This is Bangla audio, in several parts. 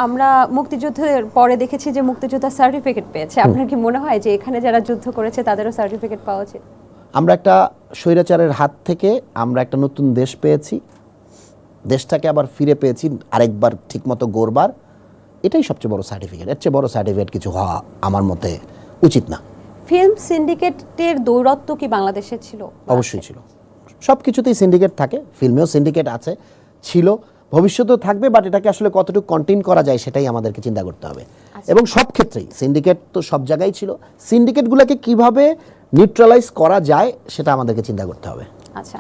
আমরা মুক্তিযুদ্ধের পরে দেখেছি যে মুক্তিযোদ্ধা সার্টিফিকেট পেয়েছে। আপনার কি মনে হয় যে এখানে যারা যুদ্ধ করেছে তাদেরও সার্টিফিকেট পাওয়া উচিত? আমরা একটা স্বৈরাচারের হাত থেকে আমরা একটা নতুন দেশ পেয়েছি, দেশটাকে আবার ফিরে পেয়েছি আরেকবার ঠিকমতো গড়বার, এটাই সবচেয়ে বড় সার্টিফিকেট। এর চেয়ে বড় সার্টিফিকেট কিছু হওয়া আমার মতে উচিত না। ফিল্ম সিন্ডিকেটের দৌরত্ব কি বাংলাদেশে ছিল? অবশ্যই ছিল, সব কিছুতেই সিন্ডিকেট থাকে, ফিল্মেও সিন্ডিকেট আছে, ছিল, ভবিষ্যতেও থাকবে, বাট এটাকে আসলে কতটুকু কন্টেইন করা যায় সেটাই আমাদেরকে চিন্তা করতে হবে। এবং সব ক্ষেত্রেই সিন্ডিকেট তো সব জায়গায় ছিল, সিন্ডিকেটগুলোকে কিভাবে নিউট্রালাইজ করা যায় সেটা আমাদেরকে চিন্তা করতে হবে। আচ্ছা,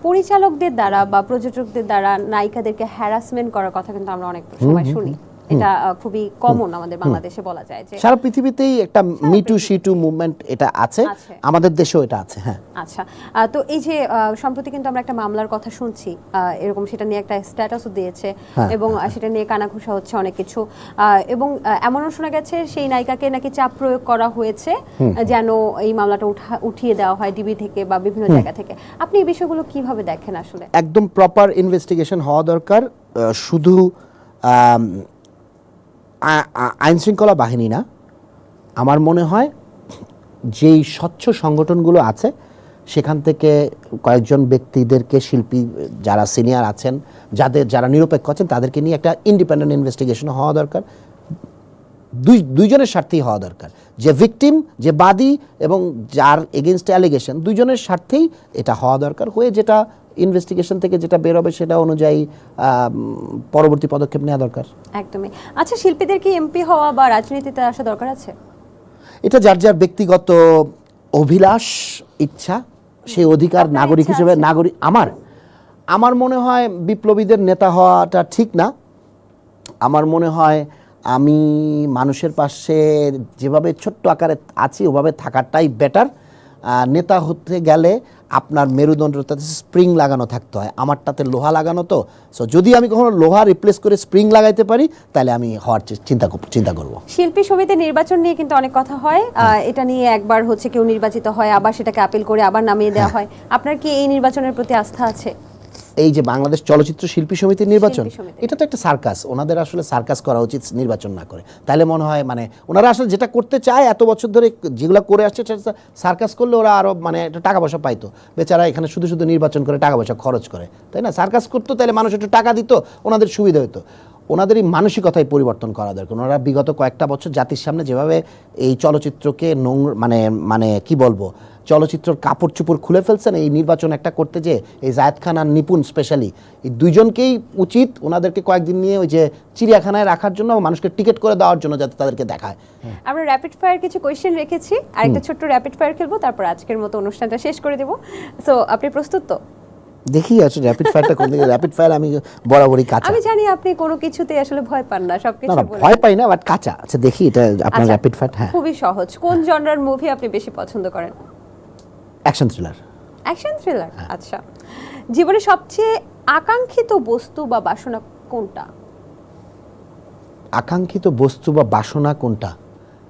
পরিচালকদের দ্বারা বা প্রযোজকদের দ্বারা নায়িকাদেরকে হ্যারাসমেন্ট করার কথা কিন্তু আমরা অনেক সময় শুনি। এটা খুবই কমন আমাদের বাংলাদেশে বলা যায় যে সারা পৃথিবীতেই একটা মিটু শিটু মুভমেন্ট এটা আছে, আমাদের দেশেও এটা আছে। হ্যাঁ, আচ্ছা, তো এই যে সম্প্রতি কিন্তু আমরা একটা মামলার কথা শুনছি, এরকম সেটা নিয়ে একটা স্ট্যাটাসও দিয়েছে এবং সেটা নিয়ে কানাঘুষা হচ্ছে অনেক কিছু, এবং এমনও শোনা গেছে সেই নায়িকাকে নাকি চাপ প্রয়োগ করা হয়েছে যেন এই মামলাটা উঠিয়ে দেওয়া হয় ডিবি থেকে বা বিভিন্ন জায়গা থেকে। আপনি এই বিষয়গুলো কিভাবে দেখেন? আসলে একদম প্রপার ইনভেস্টিগেশন হওয়া দরকার। শুধু আইনশৃঙ্খলা বাহিনী না, আমার মনে হয় যেই স্বচ্ছ সংগঠনগুলো আছে সেখান থেকে কয়েকজন ব্যক্তিদেরকে, শিল্পী যারা সিনিয়র আছেন, যারা নিরপেক্ষ আছেন, তাদেরকে নিয়ে একটা ইন্ডিপেন্ডেন্ট ইনভেস্টিগেশন হওয়া দরকার। দুইজনের স্বার্থেই হওয়া দরকার, যে ভিকটিম, যে বাদী এবং যার এগেনস্ট অ্যালিগেশন, দুইজনের স্বার্থেই এটা হওয়া দরকার। হয়ে যেটা ইনভেস্টিগেশন থেকে যেটা বের হবে সেটা অনুযায়ী পরবর্তী পদক্ষেপ নেওয়া দরকার। একদমই। আচ্ছা, শিল্পীদের কি এমপি হওয়া বা রাজনীতিতে আসা দরকার আছে? এটা যার যার ব্যক্তিগত অভিলাষ, ইচ্ছা, সেই অধিকার নাগরিক হিসেবে আমার মনে হয় বিপ্লবীদের নেতা হওয়াটা ঠিক না। আমার মনে হয় আমি মানুষের পাশে যেভাবে ছোট্ট আকারে আছি ওভাবে থাকাটাই বেটার। নেতা হতে গেলে আপনার মেরুদণ্ডটাতে স্প্রিং লাগানো থাকতে হয়, আমারটাতে লোহা লাগানো। তো সো যদি আমি কখনো লোহা রিপ্লেস করে স্প্রিং লাগাইতে পারি তাহলে আমি হওয়ার চিন্তা করব। শিল্পী সমিতি নির্বাচন নিয়ে কিন্তু অনেক কথা হয়, এটা নিয়ে একবার হচ্ছে কেউ নির্বাচিত হয়, আবার সেটাকে আপিল করে আবার নামিয়ে দেওয়া হয়। আপনার কি এই নির্বাচনের প্রতি আস্থা আছে? এই যে বাংলাদেশ চলচ্চিত্র শিল্পী সমিতির নির্বাচন, এটা তো একটা সার্কাস। ওনাদের আসলে সার্কাস করা উচিত নির্বাচন না করে। তাহলে মনে হয় মানে ওনারা আসলে যেটা করতে চায় এত বছর ধরে যেগুলো করে আসছে সেটা সার্কাস করলে ওরা আরও মানে একটু টাকা পয়সা পাইতো। বেচারা এখানে শুধু শুধু নির্বাচন করে টাকা পয়সা খরচ করে, তাই না? সার্কাস করতো তাহলে মানুষ একটু টাকা দিত, ওনাদের সুবিধা হতো। ওনাদের এই মানসিকতায় পরিবর্তন করা দরকার। ওনারা বিগত কয়েকটা বছর জাতির সামনে যেভাবে এই চলচ্চিত্রকে মানে কি বলবো, চলচ্চিত্রের কাপড় চোপড় খুলে ফেলছেন, এই নির্বাচন একটা করতে যে এই জায়েদ খান আর নিপুণ স্পেশালি এই দুইজনকেই উচিত ওনাদেরকে কয়েকদিন নিয়ে ওই যে চিড়িয়াখানায় রাখার জন্য, মানুষকে টিকিট করে দেওয়ার জন্য, যাতে তাদেরকে দেখায়। আমরা র্যাপিড ফায়ার কিছু কোয়েশ্চেন রেখেছি, আর একটা ছোট্ট র্যাপিড ফায়ার খেলবো, তারপর আজকের মতো অনুষ্ঠানটা শেষ করে দেবো। সো আপনি প্রস্তুত তো? দেখি আছে র্যাপিড ফায়ারটা কোন দিকে। র্যাপিড ফায়ার আমি বরাবরই কাঁচা। আমি জানি আপনি কোনো কিছুতে আসলে ভয় পান না, সবকিছু না ভয় পাই না, বাট কাঁচা। আচ্ছা দেখি এটা আপনার র্যাপিড ফায়ার। হ্যাঁ, খুবই সহজ। কোন জনরার মুভি আপনি বেশি পছন্দ করেন? Action thriller. অ্যাকশন থ্রিলার, আচ্ছা। জীবনে সবচেয়ে আকাঙ্ক্ষিত বস্তু বা বাসনা কোনটা? আকাঙ্ক্ষিত বস্তু বা বাসনা কোনটা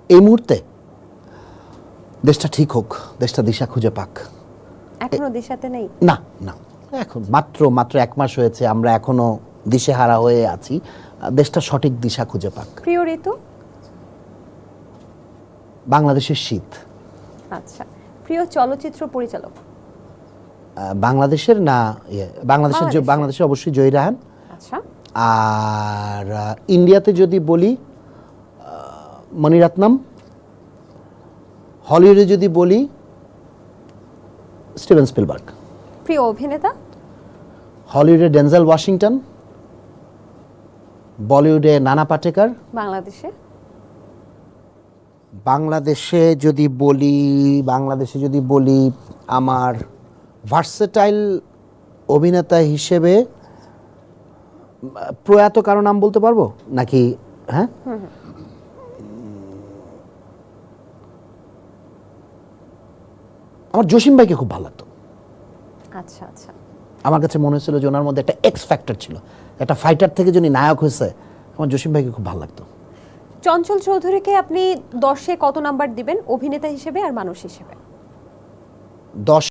এই মুহূর্তে? দেশটা ঠিক হোক, দেশটা দিশা খুঁজে পাক। এখনো দিশাতে নেই? না না, এখন মাত্র 1 মাস হয়েছে, আমরা এখনো দিশেহারা হয়ে আছি। দেশটা সঠিক দিশা খুঁজে পাক। প্রিয় ঋতু? বাংলাদেশের শীত। আচ্ছা, প্রিয় চলচ্চিত্র পরিচালক? বাংলাদেশের না বাংলাদেশে অবশ্যই জয়ী রাহান। আচ্ছা। আর ইন্ডিয়াতে যদি বলি মণিরত্নম। হলিউডে যদি বলি স্টিভেন স্পিলবার্গ। প্রিয় অভিনেতা? হলিউডে ডেনজেল ওয়াশিংটন, বলিউডে নানা পাটেকর। বাংলাদেশে যদি বলি আমার ভার্সেটাইল অভিনেতা হিসেবে প্রয়াত কারো নাম বলতে পারবো নাকি? হ্যাঁ, আমার জসিম ভাইকে খুব ভালো লাগতো। আচ্ছা আচ্ছা, আমার কাছে মনে হয়েছিল যে ওনার মধ্যে একটা এক্স ফ্যাক্টর ছিল, একটা ফাইটার থেকে যিনি নায়ক হয়েছে। আমার জসিম ভাইকে খুব ভালো লাগতো। চঞ্চল চৌধুরীকে আপনি 10-এ কত নাম্বার দিবেন, অভিনেতা হিসেবে আর মানুষ হিসেবে? 10।